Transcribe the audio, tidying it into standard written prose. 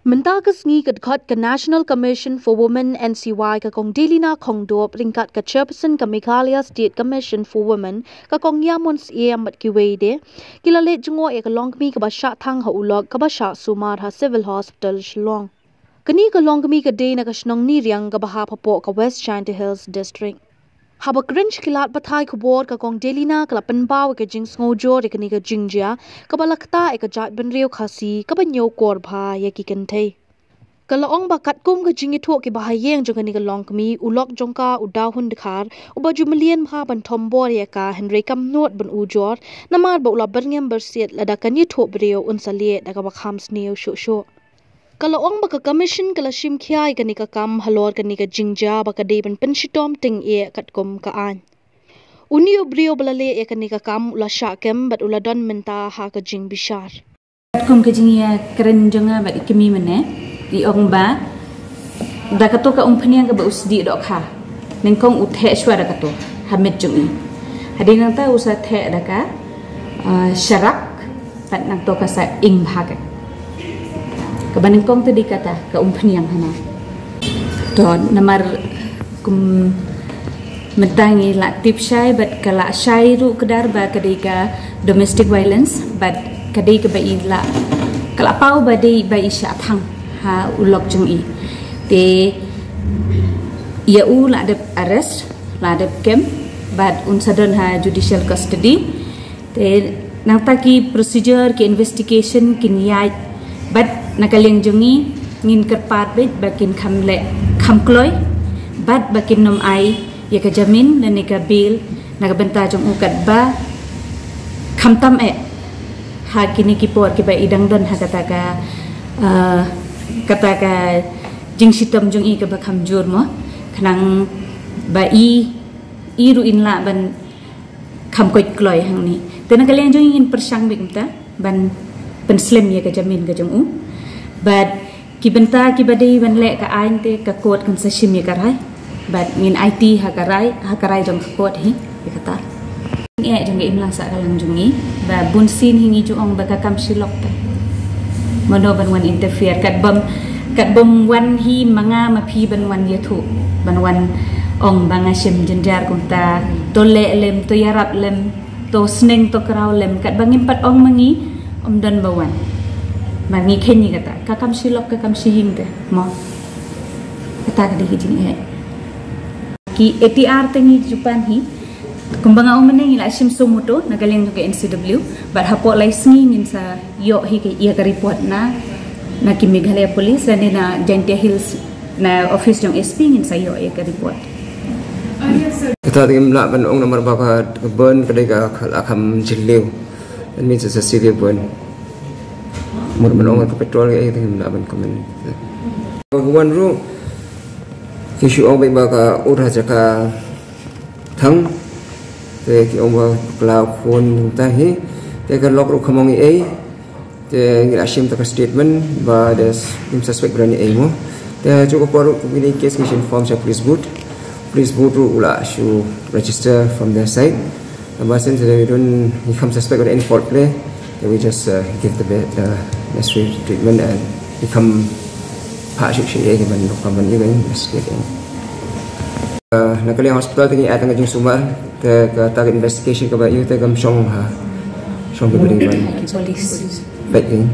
Mentakas ngi kadkot ka National Commission for Women NCY ka kong Delina Kongdop ringkat ka Chairperson ka Meghalaya State Commission for Women ka kong Yamons Amat Kiwede kilale jungo e ka longmi ka basha thang ha ulog ka basha sumar ha Civil Hospital Shillong. Kani ka longmi ka day na ka shnong ni riang ka baha papo ka West Shanty Hills District. Haba cringe kilat batay kubor ka kong Delina ka lapanbaw ka jing sngojo rekani ka jingjia ka balakta e ka jat benrio khasi ka banyo korbha ya ki Theh. Ka laong bakat kum ka jingi tho ki bahayeng jongani ka longkmi ulok jongka udahun dikhar ubaju million bha ban thombor ya ka Henry kamnot ban ujor namar ba ula berngem bersiet ladakan yi tho brio unsalie daga bakham sneo sho. Kalau baka commission kala shim khiai kani ka kam halor kani ka jingja baka deben penshitom ting e kat kom ka an. Uni brio balale e kani ka kam ula syakem bat ula don menta ha ka jing bishar. Kat kom ka jingya keren jonga bat ikemi mene di ong ba da kato ka Umphniang ka ba Sdieh dok ha neng kong Theh shwa da kato hamid jongi. Hadien nang ta usa Theh da ka Sharak pat nang to ka sa ing bhaga. Kabaning kong tadi kata ke Umphniang hana. Don namar kum mentangi la tip syai bat kala syai ru kedar ba kadika domestic violence bat kadika ba ila kala pau ba dei ba isya thang ha ulok jeng i te ya u la de arrest la de kem bat unsadon ha judicial custody te nang taki procedure ki investigation kin yai bat nakaling jungi ngin kerpat bet bakin kamle kamkloy bat bakin nom ai ya ka jamin na ni ka bill nakabenta jong ukat ba kamtam e ha kini kipor ki ba idang don ha kata ka jing sitam jong i ka ba kamjur mo kanang ba i ru in la ban kamkoy kloy hang ni te nakaling jong ngin persang bikta ban penslim ya ka jamin ka jong u but kibenta kibadi ban le ka ain te ka kot kan sa shim ya karai but ngin IT ha karai jong ka kot hi kata ngi jong im lang sa kalang jungi ba bunsin hingi jong ba ka kam silok ta mono ban wan interfere kat bom wan hi manga ma phi ban wan ya thu ban wan ong banga shim jenjar kunta to le lem to yarap lem to sneng to kraw lem kat bangim pat ong mangi dan bawan mangi khenyi kata kakam silok kakam sihing te mo kata ka dei jing e ki ATR tengi jupan hi kumbanga omene ngila sim somoto nagaleng ke NCW bar hapo lai sngi ngin sa yo hi ke ia ka report na ki Meghalaya police dan na Sdieh Hills na office jong SP ngin sa yo ia ka report kita tingim la ban ong nomor baka burn kadai ka akam jileu and means it's a serious one. More than ke petrol ke tingim la ban komen. One room kishu ong bai baka ura jaka thang te ki ong ba klau khon ta hi te ka lok ru khamong e te ngi ashim ta statement ba des im suspect brani e mo te chu ko paru ni case mission form sa police boot ru ula shu register from their side. But since we don't become suspect of any fault play, then we just give the necessary treatment and become part of the investigation. Nakali hospital tinggi at ang sumar ke target investigation ke bayu te gam Jong ha Jong ke beriman. Police. Baik.